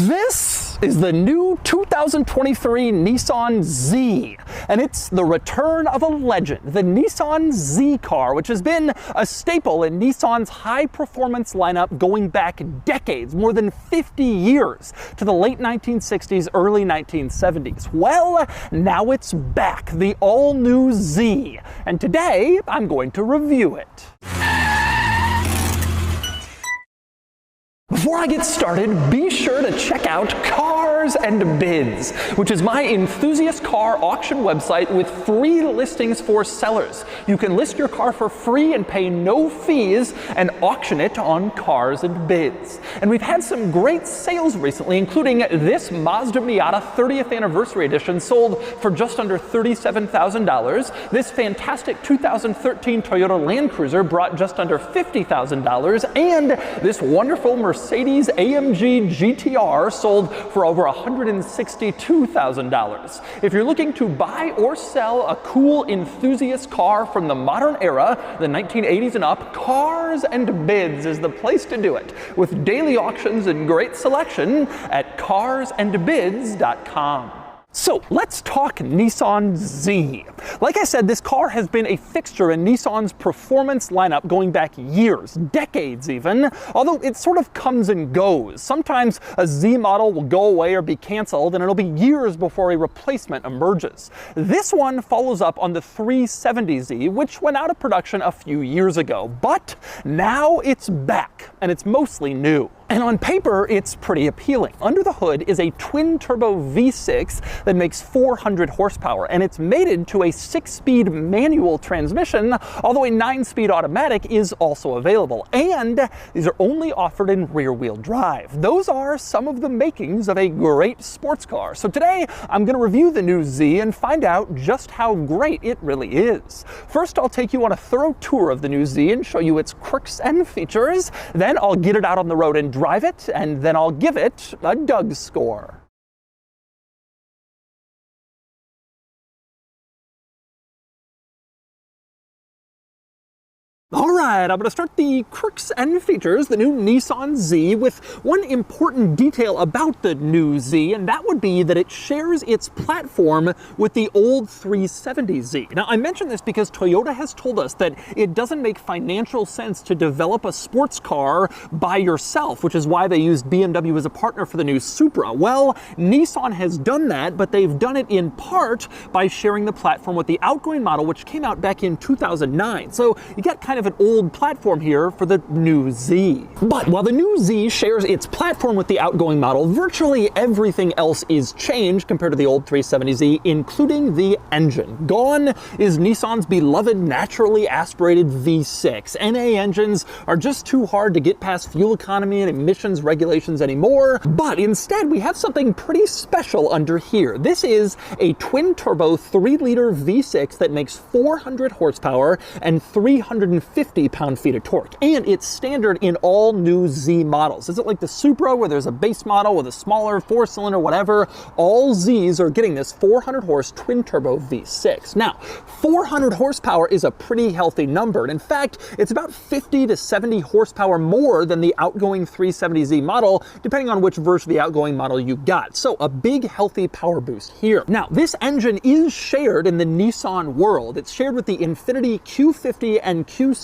This is the new 2023 Nissan Z, and it's the return of a legend, the Nissan Z car, which has been a staple in Nissan's high-performance lineup going back decades, more than 50 years, to the late 1960s, early 1970s. Well, now it's back, the all-new Z, and today I'm going to review it. Before I get started, be sure to check out Cars and Bids, which is my enthusiast car auction website with free listings for sellers. You can list your car for free and pay no fees and auction it on Cars and Bids. And we've had some great sales recently, including this Mazda Miata 30th Anniversary Edition sold for just under $37,000. This fantastic 2013 Toyota Land Cruiser brought just under $50,000. And this wonderful Mercedes-AMG GTR sold for over $162,000. If you're looking to buy or sell a cool enthusiast car from the modern era, the 1980s and up, Cars and Bids is the place to do it, with daily auctions and great selection at carsandbids.com. So let's talk Nissan Z. Like I said, this car has been a fixture in Nissan's performance lineup going back years, decades even, although it sort of comes and goes. Sometimes a Z model will go away or be canceled, and it'll be years before a replacement emerges. This one follows up on the 370Z, which went out of production a few years ago, but now it's back, and it's mostly new. And on paper, it's pretty appealing. Under the hood is a twin-turbo V6 that makes 400 horsepower, and it's mated to a 6-speed manual transmission, although a 9-speed automatic is also available. And these are only offered in rear-wheel drive. Those are some of the makings of a great sports car. So today, I'm going to review the new Z and find out just how great it really is. First, I'll take you on a thorough tour of the new Z and show you its quirks and features. Then I'll get it out on the road and drive it, and then I'll give it a Doug score. Alright, I'm going to start the quirks and features, the new Nissan Z, with one important detail about the new Z, and that would be that it shares its platform with the old 370Z. Now, I mention this because Toyota has told us that it doesn't make financial sense to develop a sports car by yourself, which is why they used BMW as a partner for the new Supra. Well, Nissan has done that, but they've done it in part by sharing the platform with the outgoing model, which came out back in 2009. So you get kind of an old platform here for the new Z. But while the new Z shares its platform with the outgoing model, virtually everything else is changed compared to the old 370Z, including the engine. Gone is Nissan's beloved naturally aspirated V6. NA engines are just too hard to get past fuel economy and emissions regulations anymore, but instead we have something pretty special under here. This is a twin-turbo 3-liter V6 that makes 400 horsepower and 350 pound-feet of torque, and it's standard in all new Z models. Is it like the Supra where there's a base model with a smaller 4-cylinder, whatever? All Zs are getting this 400 horse twin-turbo V6. Now, 400 horsepower is a pretty healthy number, and in fact, it's about 50 to 70 horsepower more than the outgoing 370Z model, depending on which version of the outgoing model you got. So a big, healthy power boost here. Now, this engine is shared in the Nissan world. It's shared with the Infiniti Q50 and Q60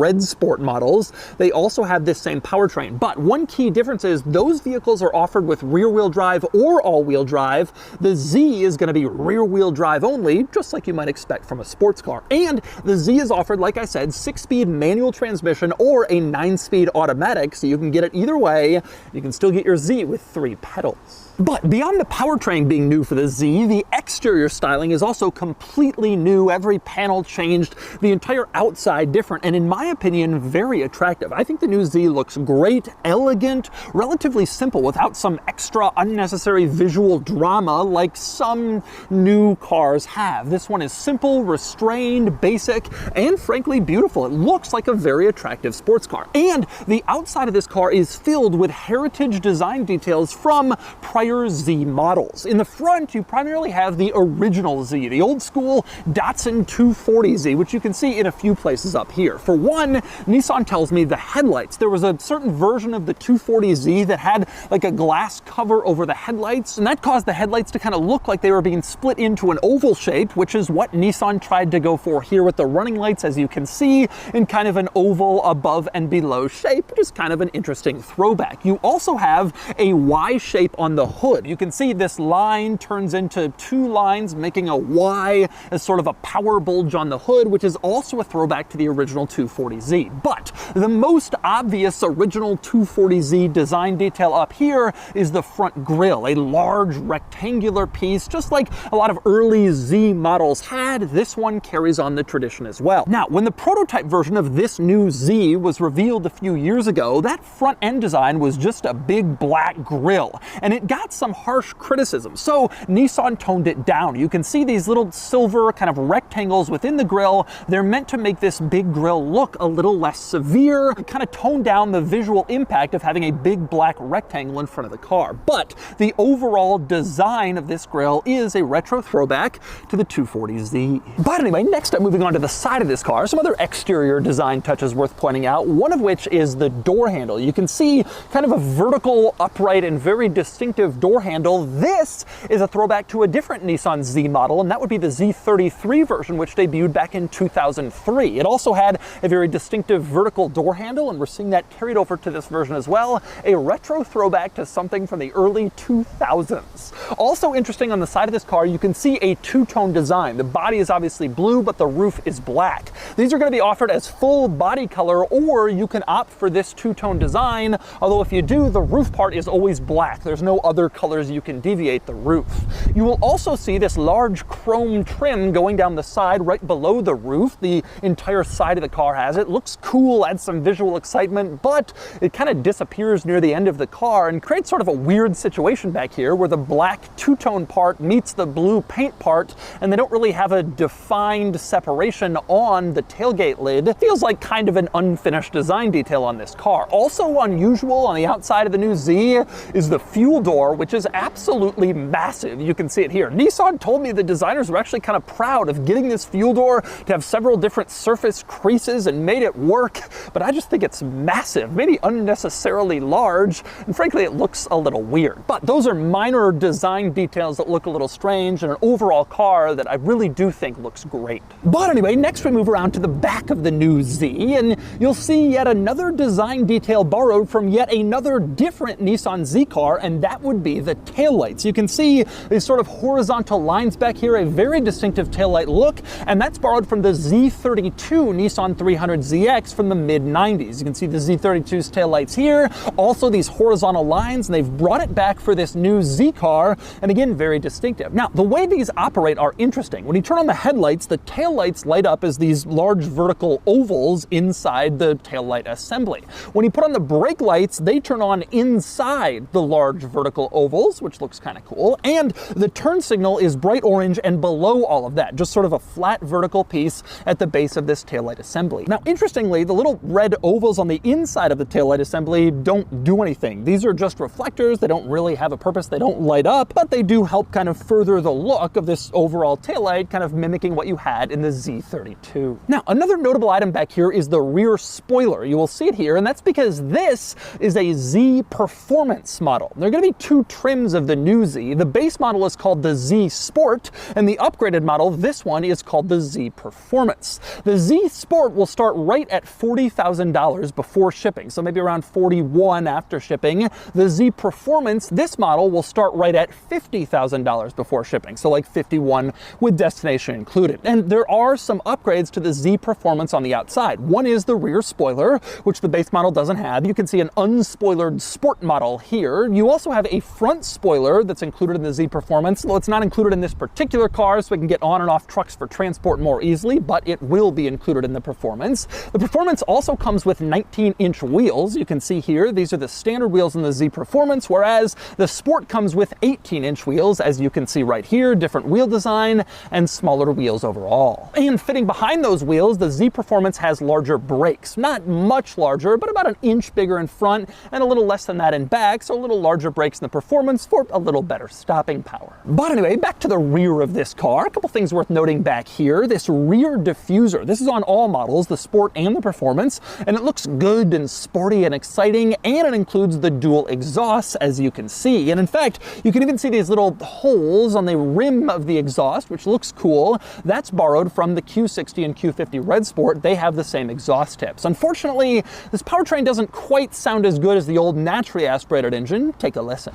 Red Sport models. They also have this same powertrain, but one key difference is those vehicles are offered with rear-wheel drive or all-wheel drive. The Z is going to be rear-wheel drive only, just like you might expect from a sports car. And the Z is offered, like I said, 6-speed manual transmission or a 9-speed automatic, so you can get it either way. You can still get your Z with 3 pedals. But beyond the powertrain being new for the Z, the exterior styling is also completely new. Every panel changed, the entire outside different, and in my opinion, very attractive. I think the new Z looks great, elegant, relatively simple, without some extra unnecessary visual drama like some new cars have. This one is simple, restrained, basic, and frankly beautiful. It looks like a very attractive sports car. And the outside of this car is filled with heritage design details from prior prior Z models. In the front, you primarily have the original Z, the old school Datsun 240Z, which you can see in a few places up here. For one, Nissan tells me the headlights. There was a certain version of the 240Z that had like a glass cover over the headlights, and that caused the headlights to kind of look like they were being split into an oval shape, which is what Nissan tried to go for here with the running lights, as you can see, in kind of an oval above and below shape, which is kind of an interesting throwback. You also have a Y shape on the hood. You can see this line turns into two lines, making a Y as sort of a power bulge on the hood, which is also a throwback to the original 240Z. But the most obvious original 240Z design detail up here is the front grille, a large rectangular piece, just like a lot of early Z models had. This one carries on the tradition as well. Now, when the prototype version of this new Z was revealed a few years ago, that front end design was just a big black grille, and it got some harsh criticism. So Nissan toned it down. You can see these little silver kind of rectangles within the grille. They're meant to make this big grille look a little less severe, kind of tone down the visual impact of having a big black rectangle in front of the car. But the overall design of this grille is a retro throwback to the 240Z. But anyway, next up, moving on to the side of this car, some other exterior design touches worth pointing out, one of which is the door handle. You can see kind of a vertical, upright, and very distinctive door handle. This is a throwback to a different Nissan Z model, and that would be the Z33 version, which debuted back in 2003. It also had a very distinctive vertical door handle, and we're seeing that carried over to this version as well, a retro throwback to something from the early 2000s. Also interesting, on the side of this car, you can see a two-tone design. The body is obviously blue, but the roof is black. These are going to be offered as full body color, or you can opt for this two-tone design, although if you do, the roof part is always black. There's no other colors you can deviate the roof. You will also see this large chrome trim going down the side right below the roof. The entire side of the car has it. Looks cool, adds some visual excitement, but it kind of disappears near the end of the car and creates sort of a weird situation back here where the black two-tone part meets the blue paint part, and they don't really have a defined separation on the tailgate lid. It feels like kind of an unfinished design detail on this car. Also unusual on the outside of the new Z is the fuel door, which is absolutely massive. You can see it here. Nissan told me the designers were actually kind of proud of getting this fuel door to have several different surface creases and made it work, but I just think it's massive, maybe unnecessarily large, and frankly it looks a little weird. But those are minor design details that look a little strange in an overall car that I really do think looks great. But anyway, next we move around to the back of the new Z, and you'll see yet another design detail borrowed from yet another different Nissan Z car, and that would be the taillights. You can see these sort of horizontal lines back here, a very distinctive taillight look, and that's borrowed from the Z32 Nissan 300ZX from the mid-90s. You can see the Z32's taillights here, also these horizontal lines, and they've brought it back for this new Z car, and again, very distinctive. Now, the way these operate are interesting. When you turn on the headlights, the taillights light up as these large vertical ovals inside the taillight assembly. When you put on the brake lights, they turn on inside the large vertical ovals, which looks kind of cool, and the turn signal is bright orange and below all of that, just sort of a flat vertical piece at the base of this taillight assembly. Now, interestingly, the little red ovals on the inside of the taillight assembly don't do anything. These are just reflectors. They don't really have a purpose. They don't light up, but they do help kind of further the look of this overall taillight, kind of mimicking what you had in the Z32. Now, another notable item back here is the rear spoiler. You will see it here, and that's because this is a Z Performance model. There are going to be two trims of the new Z. The base model is called the Z Sport, and the upgraded model, this one, is called the Z Performance. The Z Sport will start right at $40,000 before shipping, so maybe around $41,000 after shipping. The Z Performance, this model, will start right at $50,000 before shipping, so like $51,000 with destination included. And there are some upgrades to the Z Performance on the outside. One is the rear spoiler, which the base model doesn't have. You can see an unspoilered Sport model here. You also have a front spoiler that's included in the Z Performance, though it's not included in this particular car, so we can get on and off trucks for transport more easily, but it will be included in the Performance. The Performance also comes with 19-inch wheels. You can see here, these are the standard wheels in the Z Performance, whereas the Sport comes with 18-inch wheels, as you can see right here, different wheel design and smaller wheels overall. And fitting behind those wheels, the Z Performance has larger brakes. Not much larger, but about an inch bigger in front and a little less than that in back, so a little larger brakes in the Performance for a little better stopping power. But anyway, back to the rear of this car. A couple things worth noting back here. This rear diffuser, this is on all all models, the Sport and the Performance, and it looks good and sporty and exciting, and it includes the dual exhausts, as you can see. And in fact, you can even see these little holes on the rim of the exhaust, which looks cool. That's borrowed from the Q60 and Q50 Red Sport. They have the same exhaust tips. Unfortunately, this powertrain doesn't quite sound as good as the old naturally aspirated engine. Take a listen.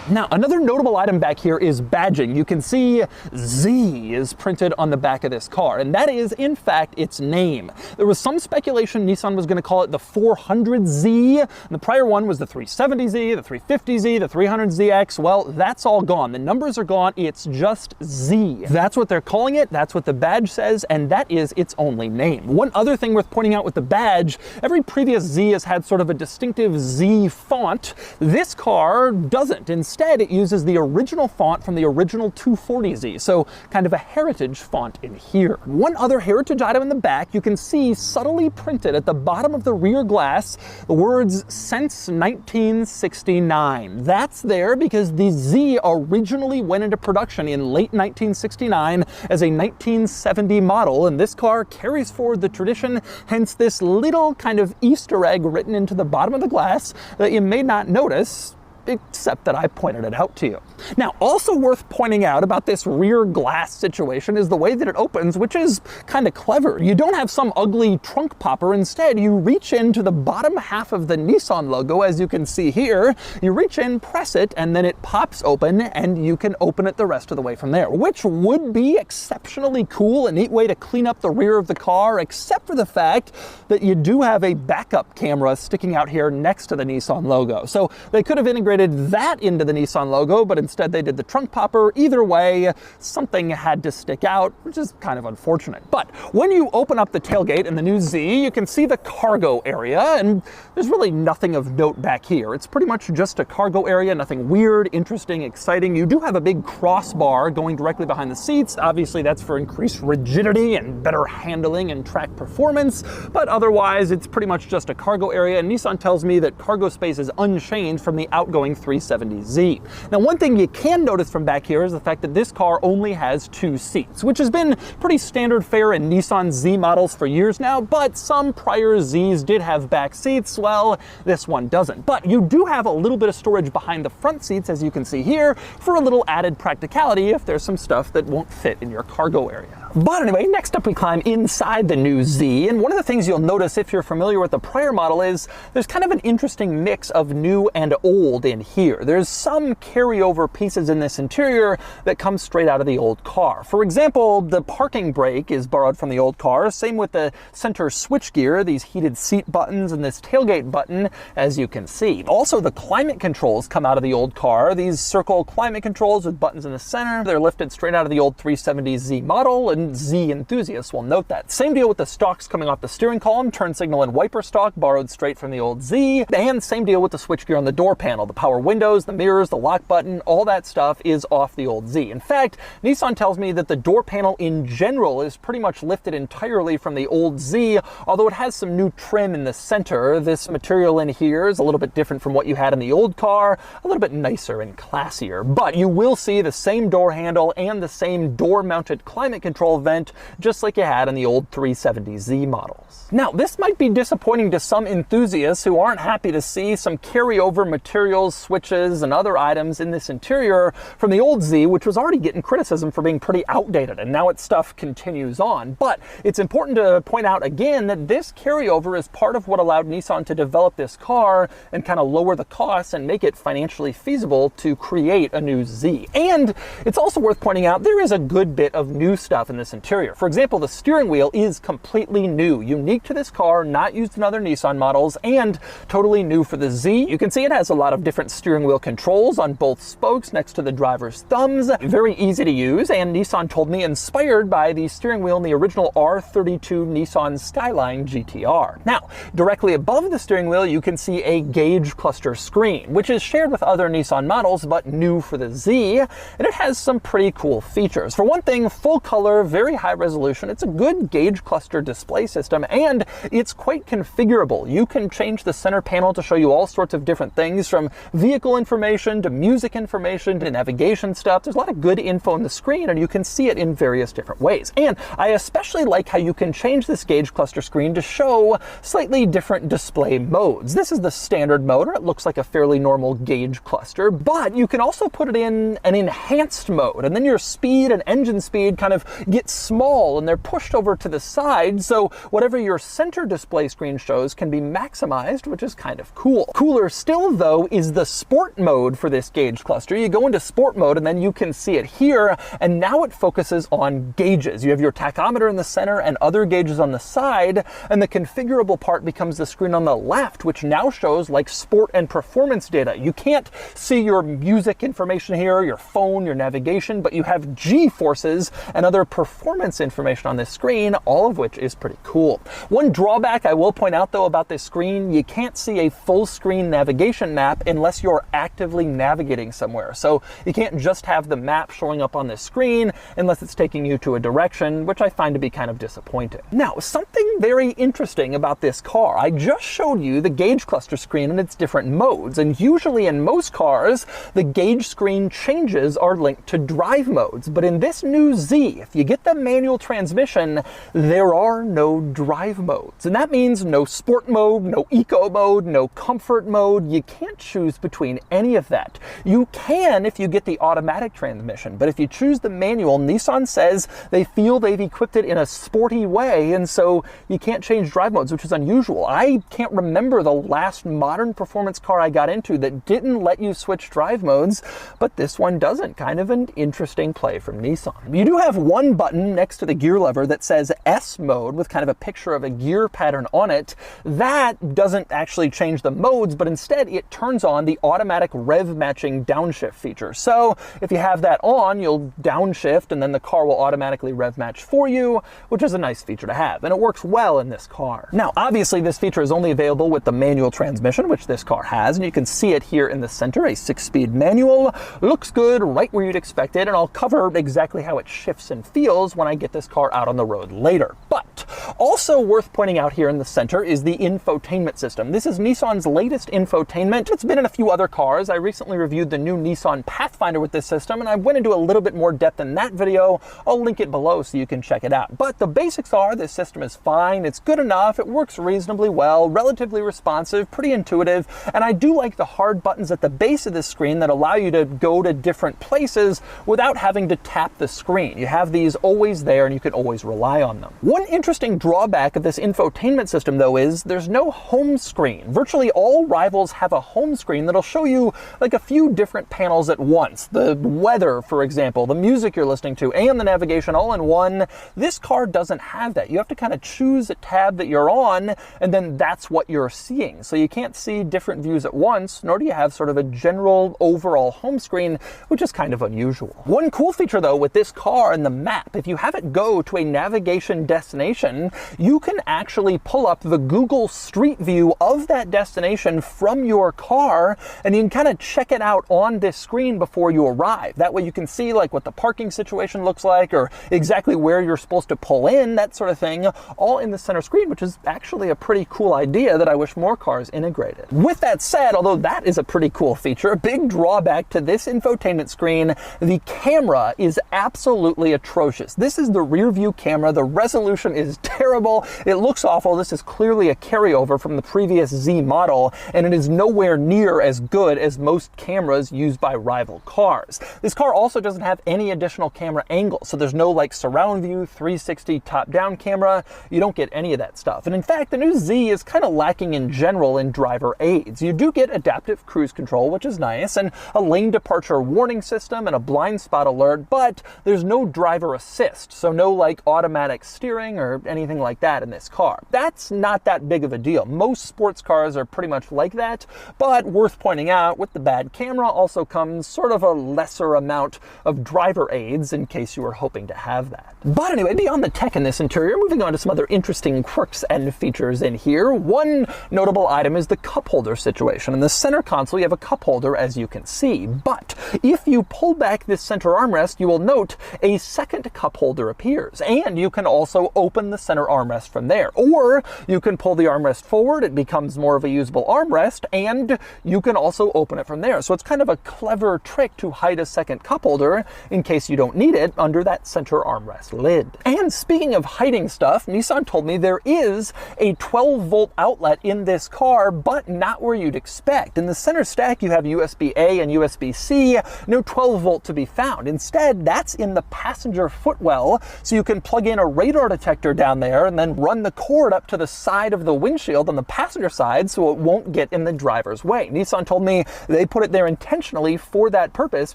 Now, another notable item back here is badging. You can see Z is printed on the back of this car, and that is, in fact, its name. There was some speculation Nissan was going to call it the 400Z, and the prior one was the 370Z, the 350Z, the 300ZX. Well, that's all gone. The numbers are gone. It's just Z. That's what they're calling it. That's what the badge says, and that is its only name. One other thing worth pointing out with the badge, every previous Z has had sort of a distinctive Z font. This car doesn't. Instead, it uses the original font from the original 240Z, so kind of a heritage font in here. One other heritage item in the back, you can see subtly printed at the bottom of the rear glass the words "Since 1969." That's there because the Z originally went into production in late 1969 as a 1970 model, and this car carries forward the tradition, hence this little kind of Easter egg written into the bottom of the glass that you may not notice, except that I pointed it out to you. Now, also worth pointing out about this rear glass situation is the way that it opens, which is kind of clever. You don't have some ugly trunk popper. Instead, you reach into the bottom half of the Nissan logo, as you can see here. You reach in, press it, and then it pops open, and you can open it the rest of the way from there, which would be exceptionally cool, a neat way to clean up the rear of the car, except for the fact that you do have a backup camera sticking out here next to the Nissan logo. So they could have integrated that into the Nissan logo, but instead they did the trunk popper. Either way, something had to stick out, which is kind of unfortunate. But when you open up the tailgate in the new Z, you can see the cargo area, and there's really nothing of note back here. It's pretty much just a cargo area, nothing weird, interesting, exciting. You do have a big crossbar going directly behind the seats. Obviously, that's for increased rigidity and better handling and track performance, but otherwise, it's pretty much just a cargo area, and Nissan tells me that cargo space is unchanged from the outgoing 370Z. Now, one thing you can notice from back here is the fact that this car only has 2 seats, which has been pretty standard fare in Nissan Z models for years now, but some prior Zs did have back seats. Well, this one doesn't. But you do have a little bit of storage behind the front seats, as you can see here, for a little added practicality if there's some stuff that won't fit in your cargo area. But anyway, next up we climb inside the new Z, and one of the things you'll notice if you're familiar with the prior model is there's kind of an interesting mix of new and old in here. There's some carryover pieces in this interior that come straight out of the old car. For example, the parking brake is borrowed from the old car, same with the center switchgear, these heated seat buttons, and this tailgate button, as you can see. Also, the climate controls come out of the old car, these circle climate controls with buttons in the center. They're lifted straight out of the old 370Z model, and Z enthusiasts will note that. Same deal with the stalks coming off the steering column, turn signal and wiper stalk borrowed straight from the old Z, and same deal with the switchgear on the door panel, the power windows, the mirrors, the lock button, all that stuff is off the old Z. In fact, Nissan tells me that the door panel in general is pretty much lifted entirely from the old Z, although it has some new trim in the center. This material in here is a little bit different from what you had in the old car, a little bit nicer and classier, but you will see the same door handle and the same door-mounted climate control vent, just like you had in the old 370Z models. Now, this might be disappointing to some enthusiasts who aren't happy to see some carryover materials, switches, and other items in this interior from the old Z, which was already getting criticism for being pretty outdated, and now its stuff continues on. But it's important to point out again that this carryover is part of what allowed Nissan to develop this car and kind of lower the costs and make it financially feasible to create a new Z. And it's also worth pointing out there is a good bit of new stuff in this interior. For example, the steering wheel is completely new, unique to this car, not used in other Nissan models, and totally new for the Z. You can see it has a lot of different steering wheel controls on both spokes next to the driver's thumbs. Very easy to use, and Nissan told me inspired by the steering wheel in the original R32 Nissan Skyline GTR. Now, directly above the steering wheel, you can see a gauge cluster screen, which is shared with other Nissan models, but new for the Z, and it has some pretty cool features. For one thing, full color, very high resolution. It's a good gauge cluster display system, and it's quite configurable. You can change the center panel to show you all sorts of different things, from vehicle information to music information to navigation stuff. There's a lot of good info on the screen, and you can see it in various different ways. And I especially like how you can change this gauge cluster screen to show slightly different display modes. This is the standard mode, or it looks like a fairly normal gauge cluster, but you can also put it in an enhanced mode, and then your speed and engine speed kind of get small and they're pushed over to the side, so whatever your center display screen shows can be maximized, which is kind of cool. Cooler still, though, is the sport mode for this gauge cluster. You go into sport mode and then you can see it here, and now it focuses on gauges. You have your tachometer in the center and other gauges on the side, and the configurable part becomes the screen on the left, which now shows like sport and performance data. You can't see your music information here, your phone, your navigation, but you have G-forces and other performance information on this screen, all of which is pretty cool. One drawback I will point out, though, about this screen, you can't see a full screen navigation map unless you're actively navigating somewhere. So you can't just have the map showing up on this screen unless it's taking you to a direction, which I find to be kind of disappointing. Now, something very interesting about this car. I just showed you the gauge cluster screen and its different modes, and usually in most cars, the gauge screen changes are linked to drive modes. But in this new Z, if you get the manual transmission, there are no drive modes. And that means no sport mode, no eco mode, no comfort mode. You can't choose between any of that. You can if you get the automatic transmission, but if you choose the manual, Nissan says they feel they've equipped it in a sporty way, and so you can't change drive modes, which is unusual. I can't remember the last modern performance car I got into that didn't let you switch drive modes, but this one doesn't. Kind of an interesting play from Nissan. You do have one button next to the gear lever that says S mode with kind of a picture of a gear pattern on it. That doesn't actually change the modes, but instead it turns on the automatic rev matching downshift feature. So if you have that on, you'll downshift and then the car will automatically rev match for you, which is a nice feature to have, and it works well in this car. Now, obviously this feature is only available with the manual transmission, which this car has, and you can see it here in the center, a 6-speed manual. Looks good, right where you'd expect it, and I'll cover exactly how it shifts and feels when I get this car out on the road later. But also worth pointing out here in the center is the infotainment system. This is Nissan's latest infotainment. It's been in a few other cars. I recently reviewed the new Nissan Pathfinder with this system, and I went into a little bit more depth in that video. I'll link it below so you can check it out. But the basics are, this system is fine, it's good enough, it works reasonably well, relatively responsive, pretty intuitive, and I do like the hard buttons at the base of the screen that allow you to go to different places without having to tap the screen. You have these always there and you can always rely on them. One interesting drawback of this infotainment system, though, is there's no home screen. Virtually all rivals have a home screen that'll show you like a few different panels at once. The weather, for example, the music you're listening to, and the navigation all in one. This car doesn't have that. You have to kind of choose a tab that you're on, and then that's what you're seeing. So you can't see different views at once, nor do you have sort of a general overall home screen, which is kind of unusual. One cool feature, though, with this car and the map, if you have it go to a navigation destination, you can actually pull up the Google Street View of that destination from your car, and you can kind of check it out on this screen before you arrive. That way you can see like what the parking situation looks like, or exactly where you're supposed to pull in, that sort of thing, all in the center screen, which is actually a pretty cool idea that I wish more cars integrated. With that said, although that is a pretty cool feature, a big drawback to this infotainment screen, the camera is absolutely atrocious. This is the rear view camera. The resolution is terrible. It looks awful. This is clearly a carryover from the previous Z model, and it is nowhere near as good as most cameras used by rival cars. This car also doesn't have any additional camera angles, so there's no like surround view, 360 top-down camera. You don't get any of that stuff. And in fact, the new Z is kind of lacking in general in driver aids. You do get adaptive cruise control, which is nice, and a lane departure warning system and a blind spot alert, but there's no driver assist, so no like automatic steering or anything like that in this car. That's not that big of a deal. Most sports cars are pretty much like that, but worth pointing out, with the bad camera also comes sort of a lesser amount of driver aids in case you were hoping to have that. But anyway, beyond the tech in this interior, moving on to some other interesting quirks and features in here. One notable item is the cup holder situation. In the center console, you have a cup holder, as you can see, but if you pull back this center armrest, you will note a second cup holder appears. And you can also open the center armrest from there. Or you can pull the armrest forward, it becomes more of a usable armrest, and you can also open it from there. So it's kind of a clever trick to hide a second cup holder in case you don't need it under that center armrest lid. And speaking of hiding stuff, Nissan told me there is a 12-volt outlet in this car, but not where you'd expect. In the center stack, you have USB-A and USB-C, no 12-volt to be found. Instead, that's in the passenger footwell, so you can plug in a radar detector down there and then run the cord up to the side of the windshield on the passenger side so it won't get in the driver's way. Nissan told me they put it there intentionally for that purpose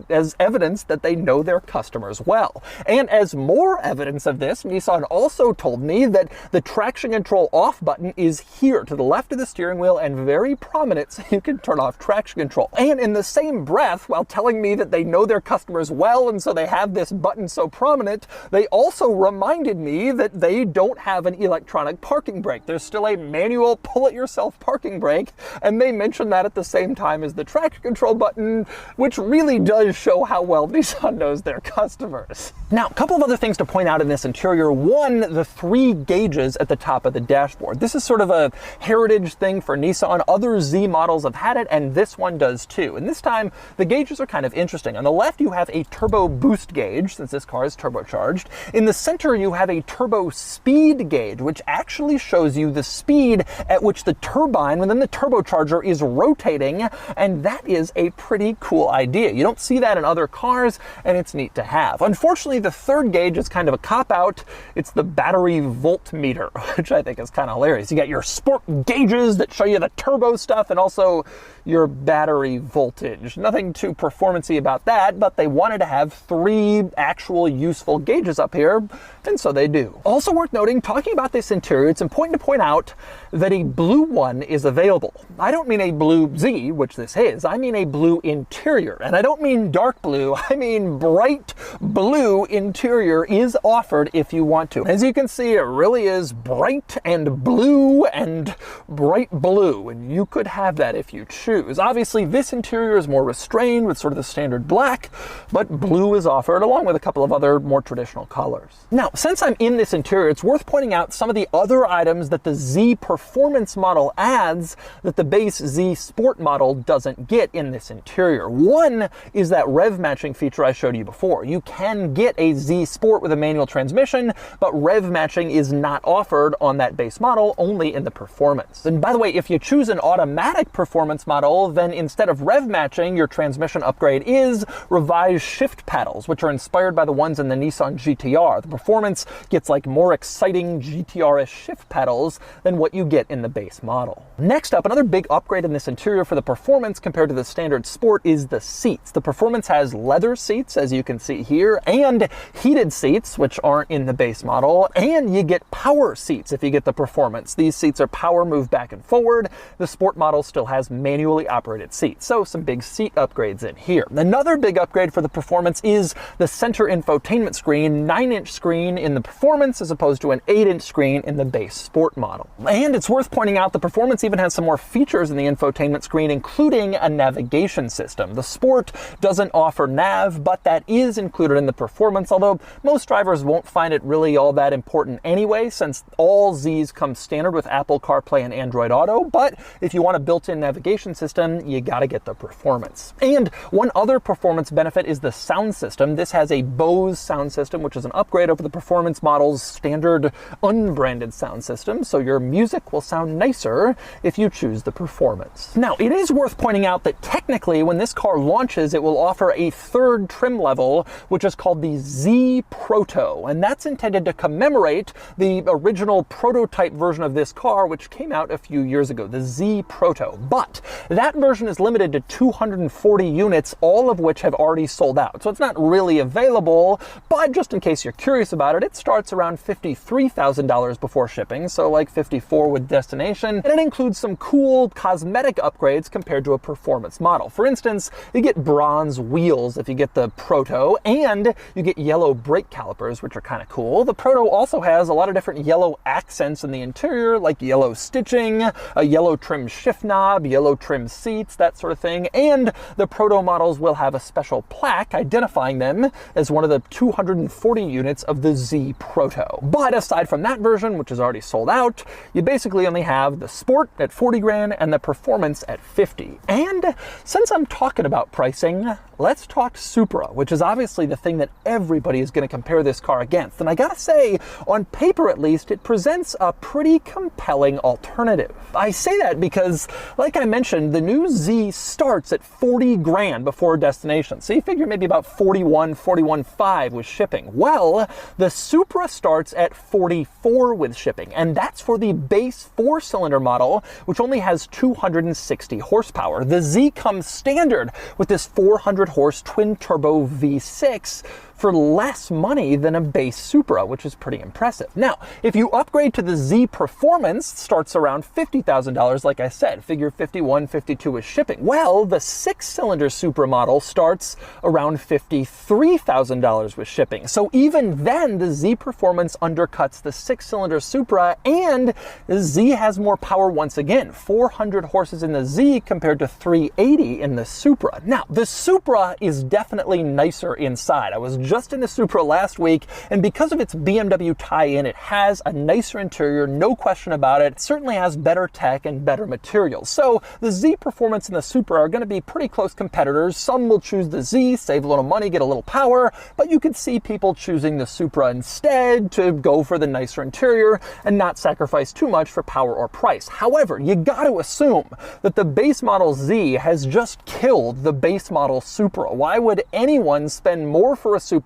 as evidence that they know their customers well. And as more evidence of this, Nissan also told me that the traction control off button is here to the left of the steering wheel and very prominent, so you can turn off traction control. And in the same breath, while telling me that they know their customers well and so they have this button so prominent, they also reminded me that they don't have an electronic parking brake. There's still a manual pull-it-yourself parking brake, and they mentioned that at the same time as the traction control button, which really does show how well Nissan knows their customers. Now, a couple of other things to point out in this interior. One, the 3 gauges at the top of the dashboard. This is sort of a heritage thing for Nissan. Other Z models have had it, and this one does too. And this time, the gauges are kind of interesting. On the left, you have a turbo boost gauge, since this car is turbocharged. In the center, you have a turbo speed gauge, which actually shows you the speed at which the turbine within the turbocharger is rotating, and that is a pretty cool idea. You don't see that in other cars, and it's neat to have. Unfortunately, the third gauge is kind of a cop-out. It's the battery voltmeter, which I think is kind of hilarious. You got your sport gauges that show you the turbo stuff and also your battery voltage. Nothing too performance-y about that, but they wanted to have 3 actual useful gauges up here, and so they do. Also worth noting, talking about this interior, it's important to point out that a blue one is available. I don't mean a blue Z, which this is, I mean a blue interior. And I don't mean dark blue, I mean bright blue interior is offered if you want to. As you can see, it really is bright and blue and bright blue, and you could have that if you choose. Obviously, this interior is more restrained with sort of the standard black, but blue is offered along with a couple of other more traditional colors. Now, since I'm in this interior, it's worth pointing out some of the other items that the Z Performance model adds that the base Z Sport model doesn't get in this interior. One is that rev matching feature I showed you before. You can get a Z Sport with a manual transmission, but rev matching is not offered on that base model, only in the Performance. And by the way, if you choose an automatic Performance model, then instead of rev matching, your transmission upgrade is revised shift paddles, which are inspired by the ones in the Nissan GTR. The Performance gets like more exciting GTR-ish shift paddles than what you get in the base model. Next up, another big upgrade in this interior for the Performance compared to the standard Sport is the seats. The Performance has leather seats, as you can see here, and heated seats, which aren't in the base model, and you get power seats if you get the Performance. These seats are power move back and forward. The Sport model still has manually operated seats, so some big seat upgrades in here. Another big upgrade for the Performance is the center infotainment screen, 9-inch screen in the Performance as opposed to an 8-inch screen in the base Sport model. And it's worth pointing out the Performance even has some more features in the infotainment screen, including a navigation system. The Sport doesn't offer nav, but that is included in the Performance, although most drivers won't find it really all that important anyway, since all Zs come standard with Apple CarPlay and Android Auto. But if you want a built-in navigation system, you gotta get the Performance. And one other Performance benefit is the sound system. This has a Bose sound system, which is an upgrade over the Performance model's standard unbranded sound system, so your music will sound nicer if you choose the Performance. Now, it is worth pointing out that technically, when this car launches, it will offer a 3rd trim level, which is called the Z Proto, and that's intended to commemorate the original prototype version of this car, which came out a few years ago, the Z Proto. But that version is limited to 240 units, all of which have already sold out. So it's not really available, but just in case you're curious about it, it starts around $53,000 before shipping, so like $54,000 with destination, and it includes some cool cosmetic upgrades compared to a Performance model. For instance, you get bronze wheels if you get the Proto, and you get yellow brake calipers, which are kind of cool. The Proto also has a lot of different yellow accents in the interior, like yellow stitching, a yellow trim shift knob, yellow trim seats, that sort of thing, and the Proto models will have a special plaque identifying them as one of the 200 240 units of the Z Proto. But aside from that version, which is already sold out, you basically only have the Sport at 40 grand and the Performance at 50. And since I'm talking about pricing, let's talk Supra, which is obviously the thing that everybody is going to compare this car against. And I gotta say, on paper at least, it presents a pretty compelling alternative. I say that because, like I mentioned, the new Z starts at 40 grand before destination. So you figure maybe about 41.5 with shipping. Well, the Supra starts at 44 with shipping, and that's for the base 4-cylinder model, which only has 260 horsepower. The Z comes standard with this 400 horse twin turbo V6 for less money than a base Supra, which is pretty impressive. Now, if you upgrade to the Z Performance, starts around $50,000, like I said, figure 51, 52 is shipping. Well, the 6-cylinder Supra model starts around $53,000 with shipping. So even then, the Z Performance undercuts the 6-cylinder Supra, and the Z has more power once again, 400 horses in the Z compared to 380 in the Supra. Now, the Supra is definitely nicer inside. I was just in the Supra last week, and because of its BMW tie-in, it has a nicer interior, no question about it. It certainly has better tech and better materials. So the Z Performance and the Supra are going to be pretty close competitors. Some will choose the Z, save a little money, get a little power, but you could see people choosing the Supra instead to go for the nicer interior and not sacrifice too much for power or price. However, you got to assume that the base model Z has just killed the base model Supra. Why would anyone spend more for a Supra,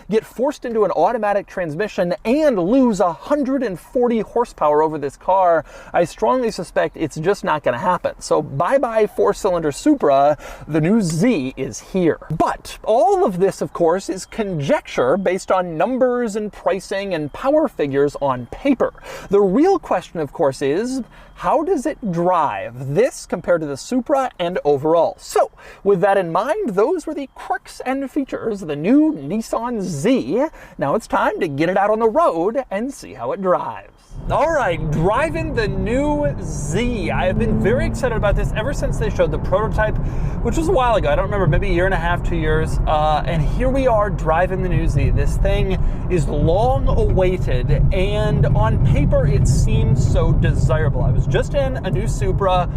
get forced into an automatic transmission, and lose 140 horsepower over this car? I strongly suspect it's just not going to happen. So bye-bye 4-cylinder Supra, the new Z is here. But all of this, of course, is conjecture based on numbers and pricing and power figures on paper. The real question, of course, is how does it drive, this compared to the Supra and overall? So with that in mind, those were the quirks and features of the new Nissan Z. Now it's time to get it out on the road and see how it drives. All right, driving the new Z. I have been very excited about this ever since they showed the prototype, which was a while ago. I don't remember, maybe a year and a half, 2 years. And here we are driving the new Z. This thing is long awaited, and on paper it seems so desirable. I was just in a new Supra,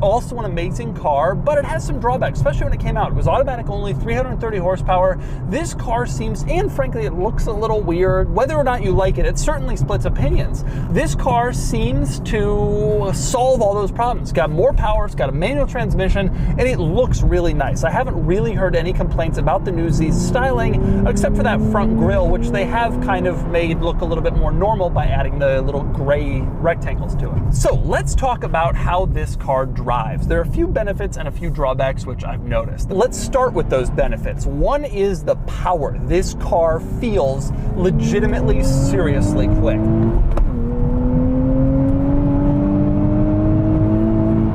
also an amazing car, but it has some drawbacks, especially when it came out. It was automatic only, 330 horsepower. This car seems, and frankly, it looks a little weird. Whether or not you like it, it certainly splits opinions. This car seems to solve all those problems. It's got more power, it's got a manual transmission, and it looks really nice. I haven't really heard any complaints about the new Z's styling, except for that front grille, which they have kind of made look a little bit more normal by adding the little gray rectangles to it. So let's talk about how this car drives. There are a few benefits and a few drawbacks which I've noticed. Let's start with those benefits. One is the power. This car feels legitimately, seriously quick.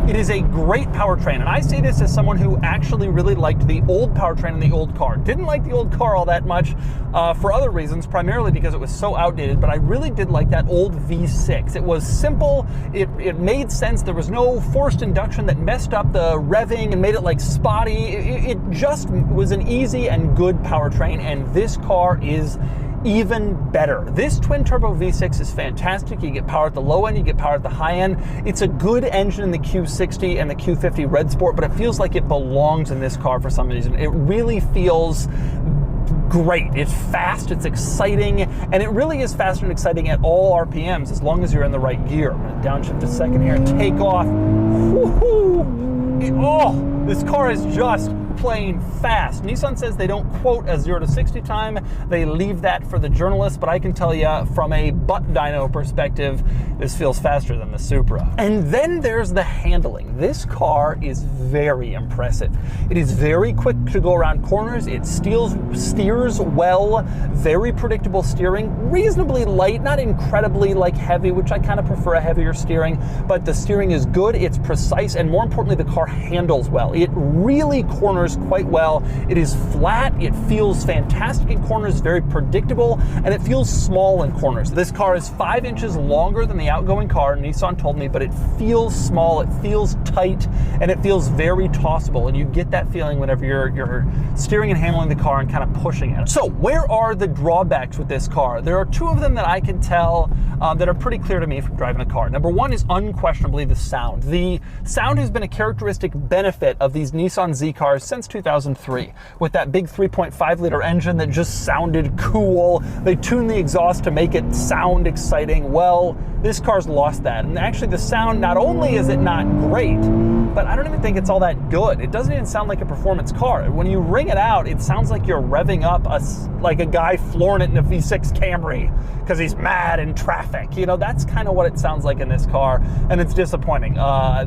It is a great powertrain, and I say this as someone who actually really liked the old powertrain in the old car. Didn't like the old car all that much for other reasons, primarily because it was so outdated, but I really did like that old V6. It was simple, it made sense, there was no forced induction that messed up the revving and made it like spotty. It just was an easy and good powertrain, and this car is even better. This twin turbo V6 is fantastic. You get power at the low end, you get power at the high end. It's a good engine in the Q60 and the Q50 Red Sport, but it feels like it belongs in this car for some reason. It really feels great. It's fast, it's exciting, and it really is fast and exciting at all RPMs as long as you're in the right gear. I'm going to downshift a second here and take off. Oh, this car is just plain fast. Nissan says they don't quote a 0 to 60 time. They leave that for the journalists, but I can tell you from a butt dyno perspective, this feels faster than the Supra. And then there's the handling. This car is very impressive. It is very quick to go around corners. It steers well, very predictable steering, reasonably light, not incredibly like heavy, which I kind of prefer a heavier steering, but the steering is good, it's precise, and more importantly, the car handles well. It really corners corners quite well. It is flat, it feels fantastic in corners, very predictable, and it feels small in corners. This car is 5 inches longer than the outgoing car, Nissan told me, but it feels small, it feels tight, and it feels very tossable, and you get that feeling whenever you're steering and handling the car and kind of pushing it. So where are the drawbacks with this car? There are two of them that I can tell that are pretty clear to me from driving the car. Number one is unquestionably the sound. The sound has been a characteristic benefit of these Nissan Z cars since 2003, with that big 3.5 liter engine that just sounded cool. They tuned the exhaust to make it sound exciting. Well, this car's lost that. And actually the sound, not only is it not great, but I don't even think it's all that good. It doesn't even sound like a performance car. When you ring it out, it sounds like you're revving up like a guy flooring it in a V6 Camry because he's mad in traffic. You know, that's kind of what it sounds like in this car, and it's disappointing.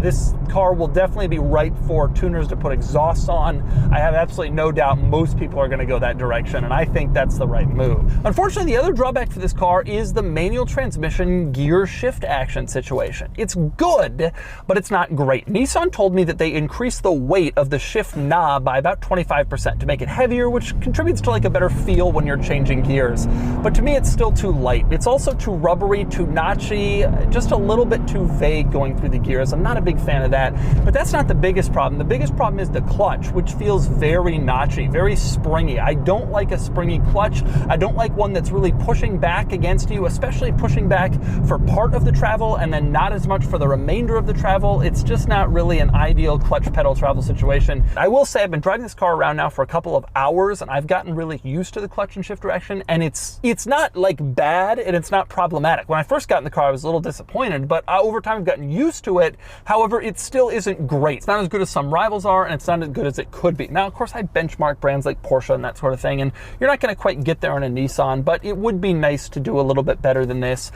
This car will definitely be ripe for tuners to put exhausts on. I have absolutely no doubt most people are going to go that direction, and I think that's the right move. Unfortunately, the other drawback for this car is the manual transmission gear shift action situation. It's good, but it's not great. Nissan told me that they increased the weight of the shift knob by about 25% to make it heavier, which contributes to like a better feel when you're changing gears. But to me, it's still too light. It's also too rubbery, too notchy, just a little bit too vague going through the gears. I'm not a big fan of that, but that's not the biggest problem. The biggest problem is the clutch, which feels very notchy, very springy. I don't like a springy clutch. I don't like one that's really pushing back against you, especially pushing back for part of the travel and then not as much for the remainder of the travel. It's just not really an ideal clutch pedal travel situation. I will say I've been driving this car around now for a couple of hours, and I've gotten really used to the clutch and shift direction, and it's not like bad and it's not problematic. When I first got in the car, I was a little disappointed, but over time I've gotten used to it. However, it still isn't great. It's not as good as some rivals are, and it's not as good as it could be. Now, of course, I benchmark brands like Porsche and that sort of thing, and you're not going to quite get there on a Nissan, but it would be nice to do a little bit better than this.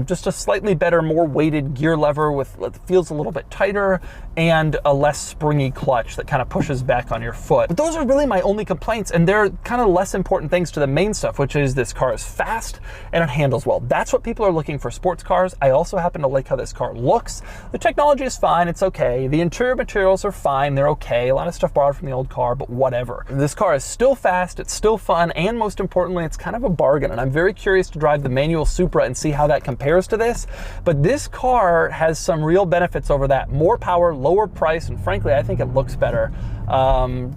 Just a slightly better, more weighted gear lever that feels a little bit tighter, and a less springy clutch that kind of pushes back on your foot. But those are really my only complaints, and they're kind of less important things to the main stuff, which is this car is fast and it handles well. That's what people are looking for sports cars. I also happen to like how this car looks. The technology is fine, it's okay. The interior materials are fine, they're okay. A lot of stuff borrowed from the old car, but whatever. This car is still fast, it's still fun, and most importantly, it's kind of a bargain. And I'm very curious to drive the manual Supra and see how that compares to this. But this car has some real benefits over that. More power, lower price, and frankly, I think it looks better.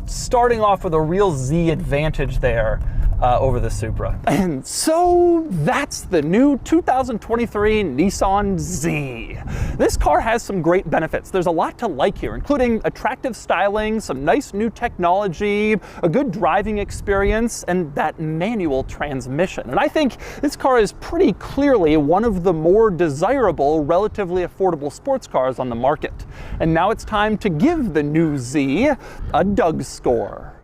Starting off with a real Z advantage there over the Supra. And so that's the new 2023 Nissan Z. This car has some great benefits. There's a lot to like here, including attractive styling, some nice new technology, a good driving experience, and that manual transmission. And I think this car is pretty clearly one of the more desirable, relatively affordable sports cars on the market. And now it's time to give the new Z a Doug score.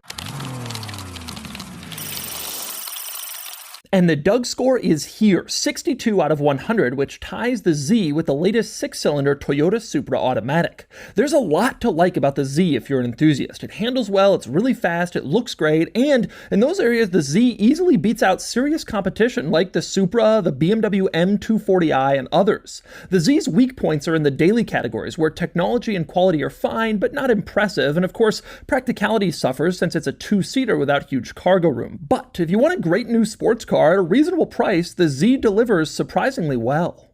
And the Doug score is here, 62 out of 100, which ties the Z with the latest 6-cylinder Toyota Supra automatic. There's a lot to like about the Z if you're an enthusiast. It handles well, it's really fast, it looks great, and in those areas the Z easily beats out serious competition like the Supra, the BMW M240i, and others. The Z's weak points are in the daily categories, where technology and quality are fine, but not impressive, and of course, practicality suffers since it's a 2-seater without huge cargo room. But if you want a great new sports car at a reasonable price, the Z delivers surprisingly well.